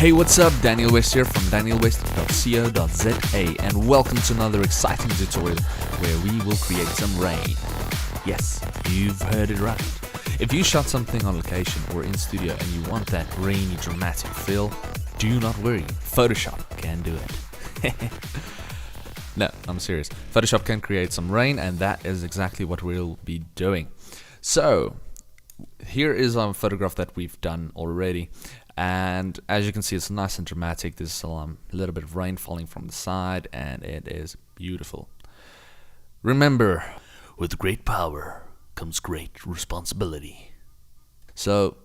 Hey, what's up? Daniel West here from danielwest.co.za, and welcome to another exciting tutorial where we will create some rain. Yes, you've heard it right. If you shot something on location or in studio and you want that rainy dramatic feel, do not worry, Photoshop can do it. No, I'm serious. Photoshop can create some rain, and that is exactly what we'll be doing. So, here is our photograph that we've done already. And as you can see, it's nice and dramatic. There's a little bit of rain falling from the side, and it is beautiful. Remember, with great power comes great responsibility. So,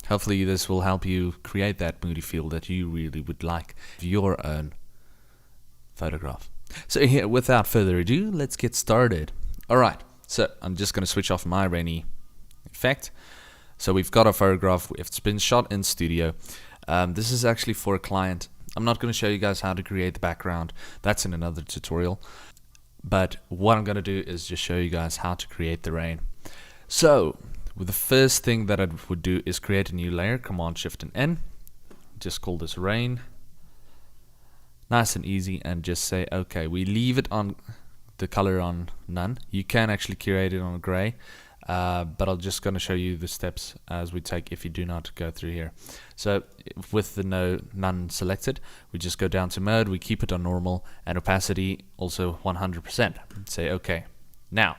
hopefully this will help you create that moody feel that you really would like for your own photograph. So here, without further ado, let's get started. Alright, so I'm just going to switch off my rainy effect. So we've got a photograph, it's been shot in studio. This is actually for a client. I'm not going to show you guys how to create the background, that's in another tutorial. But what I'm going to do is just show you guys how to create the rain. So, the first thing that I would do is create a new layer, Command Shift and N. Just call this rain. Nice and easy, and just say, okay, we leave it on the color on none. You can actually create it on gray. But I'm just going to show you the steps as we take if you do not go through here. So with the none selected, we just go down to mode, we keep it on normal, and opacity also 100%. Say okay. Now,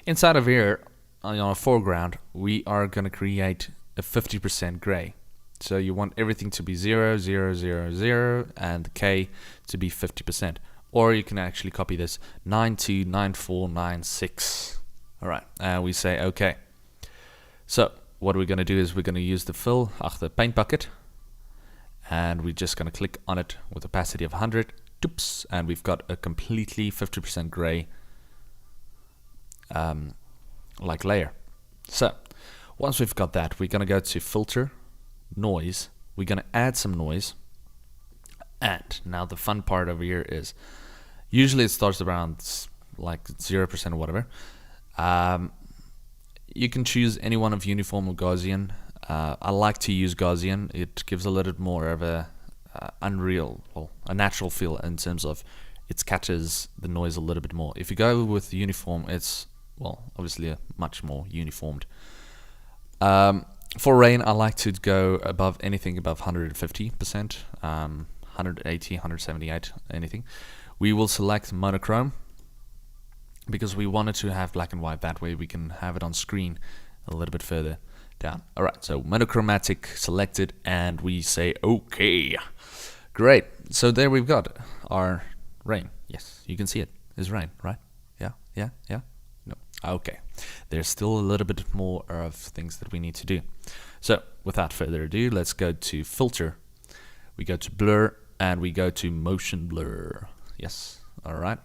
inside of here, on our foreground, we are going to create a 50% gray. So you want everything to be 0, 0, 0, 0, and the K to be 50%. Or you can actually copy this 929496. Alright, we say okay. So what we're going to do is we're going to use the fill, the paint bucket, and we're just going to click on it with opacity of 100. Oops, and we've got a completely 50% gray like layer. So once we've got that, we're going to go to filter, noise. We're going to add some noise. And now the fun part over here is usually it starts around like 0% or whatever. You can choose any one of uniform or Gaussian. I like to use Gaussian. It gives a little bit more of a a natural feel in terms of it catches the noise a little bit more. If you go with uniform, it's obviously much more uniformed. For rain, I like to go above anything above 150%, 180, 178, anything. We will select monochrome, because we wanted to have black and white, that way we can have it on screen a little bit further down. Alright, so monochromatic selected, and we say okay. Great, so there we've got our rain. Yes, you can see it is rain, right? Yeah, no, okay. There's still a little bit more of things that we need to do. So without further ado, let's go to filter, we go to blur, and we go to motion blur. Yes, alright.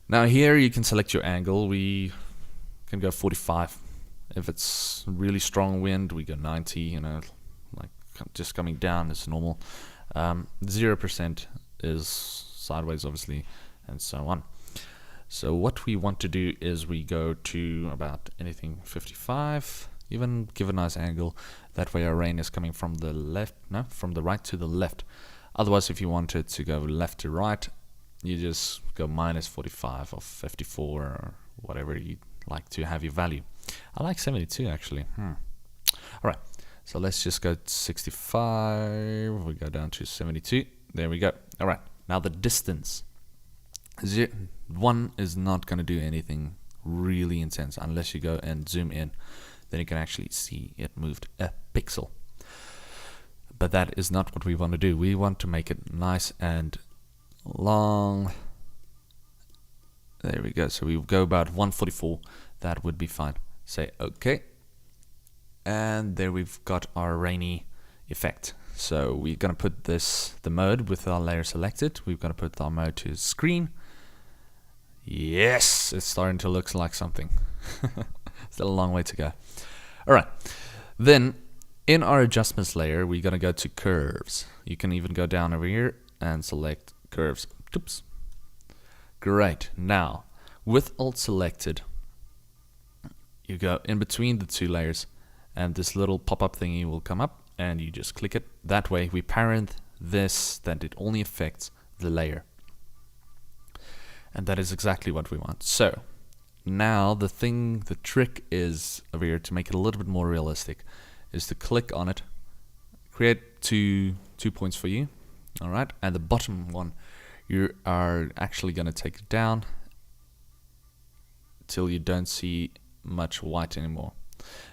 Now here you can select your angle. We can go 45. If it's really strong wind, we go 90, you know, like just coming down is normal. 0% is sideways, obviously, and so on. So what we want to do is we go to about anything 55, even give a nice angle. That way our rain is coming from the left, no, from the right to the left. Otherwise, if you wanted to go left to right, you just go minus 45 or 54 or whatever you like to have your value. I like 72 actually. Alright, so let's just go to 65. We go down to 72. There we go. Alright, now the distance. 1 is not going to do anything really intense unless you go and zoom in. Then you can actually see it moved a pixel. But that is not what we want to do. We want to make it nice and long. There we go. So we go about 144. That would be fine. Say okay, and there we've got our rainy effect. So we're gonna put the mode with our layer selected. We're gonna put our mode to screen. Yes, it's starting to look like something. Still a long way to go. Alright, then in our adjustments layer, we're gonna go to curves. You can even go down over here and select curves. Oops. Great. Now, with Alt selected, you go in between the two layers, and this little pop-up thingy will come up, and you just click it. That way we parent this, that it only affects the layer. And that is exactly what we want. So now the trick is over here to make it a little bit more realistic is to click on it, create two points for you. All right, and the bottom one, you are actually going to take it down till you don't see much white anymore.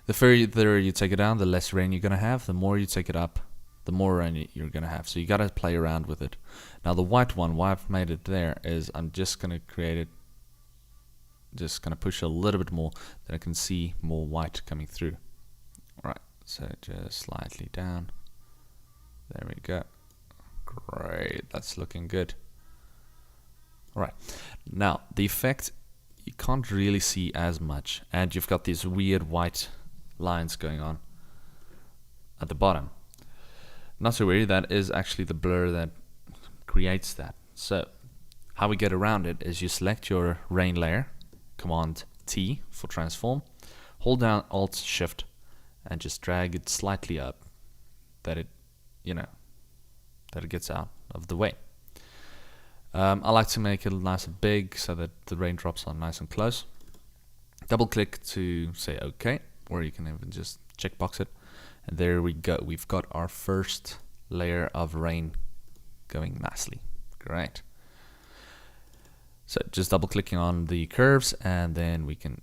The further you take it down, the less rain you're going to have. The more you take it up, the more rain you're going to have. So you got to play around with it. Now the white one, why I've made it there is I'm just going to create it, just going to push a little bit more, that I can see more white coming through. All right, so just slightly down. There we go. Great, that's looking good. All right, now the effect you can't really see as much, and you've got these weird white lines going on at the bottom. Not to worry, that is actually the blur that creates that. So how we get around it is you select your rain layer, Command T for transform, hold down Alt Shift, and just drag it slightly up, that it, that it gets out of the way. I like to make it nice and big so that the raindrops are nice and close. Double click to say OK, or you can even just checkbox it. And there we go. We've got our first layer of rain going nicely. Great. So just double clicking on the curves, and then we can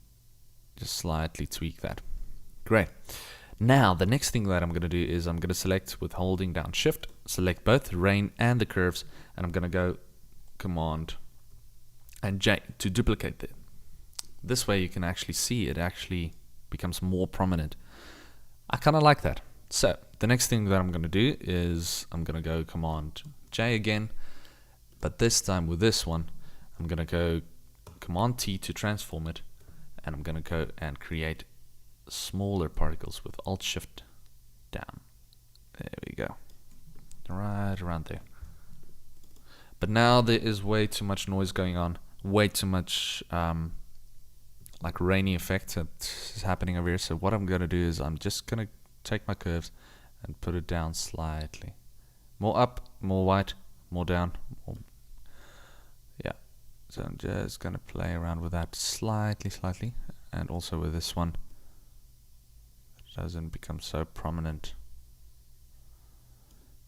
just slightly tweak that. Great. Now the next thing that I'm going to do is I'm going to select with holding down Shift, select both the rain and the curves, and I'm going to go Command and J to duplicate it. This way you can actually see it actually becomes more prominent. I kind of like that. So the next thing that I'm going to do is I'm going to go Command J again, but this time with this one I'm going to go Command T to transform it, and I'm going to go and create smaller particles with Alt Shift down. There we go. Right around there. But now there is way too much noise going on, way too much like rainy effect that is happening over here. So what I'm going to do is I'm just going to take my curves and put it down slightly. More up, more white, more down. More. Yeah. So I'm just going to play around with that slightly, and also with this one. It doesn't become so prominent.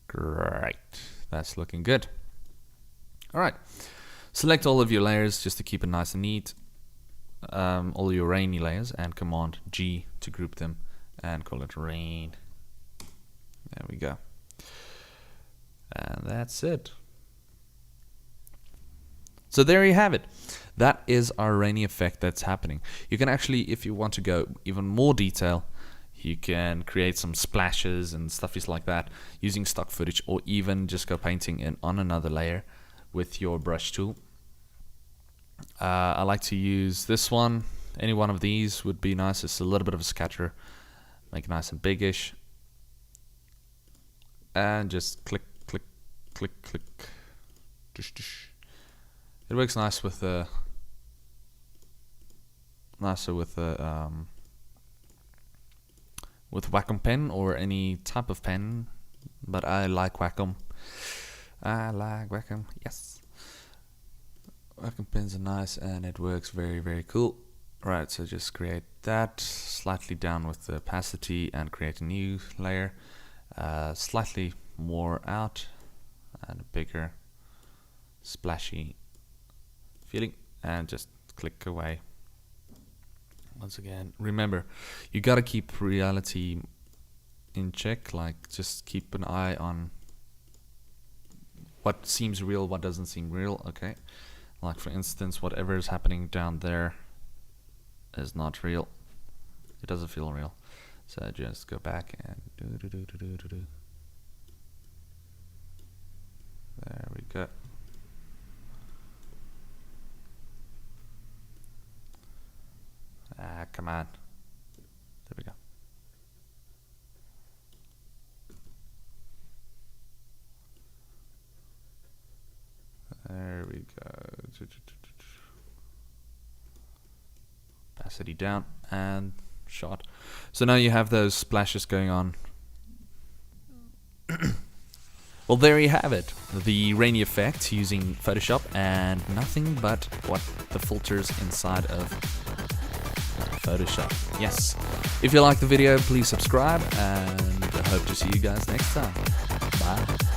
Great. That's looking good. Alright. Select all of your layers just to keep it nice and neat. All your rainy layers, and Command G to group them and call it rain. There we go. And that's it. So there you have it. That is our rainy effect that's happening. You can actually, if you want to go even more detail, you can create some splashes and stuffies like that using stock footage, or even just go painting in on another layer with your brush tool. I like to use this one. Any one of these would be nice. It's a little bit of a scatter. Make it nice and biggish. And just click, click, click, click. Tush, tush. It works nice with the with Wacom pen or any type of pen, but I like Wacom. I like Wacom, yes. Wacom pens are nice and it works very, very cool. Right, so just create that, slightly down with the opacity and create a new layer, slightly more out and a bigger splashy feeling, and just click away. Once again, remember, you gotta keep reality in check, like just keep an eye on what seems real, what doesn't seem real, okay? Like for instance, whatever is happening down there is not real. It doesn't feel real. So just go back and do. There we go. Ah, come on. There we go. There we go. Opacity down and shot. So now you have those splashes going on Well, there you have it. The rainy effect using Photoshop and nothing but what the filters inside of Photoshop. Yes. If you like the video, please subscribe, and I hope to see you guys next time. Bye.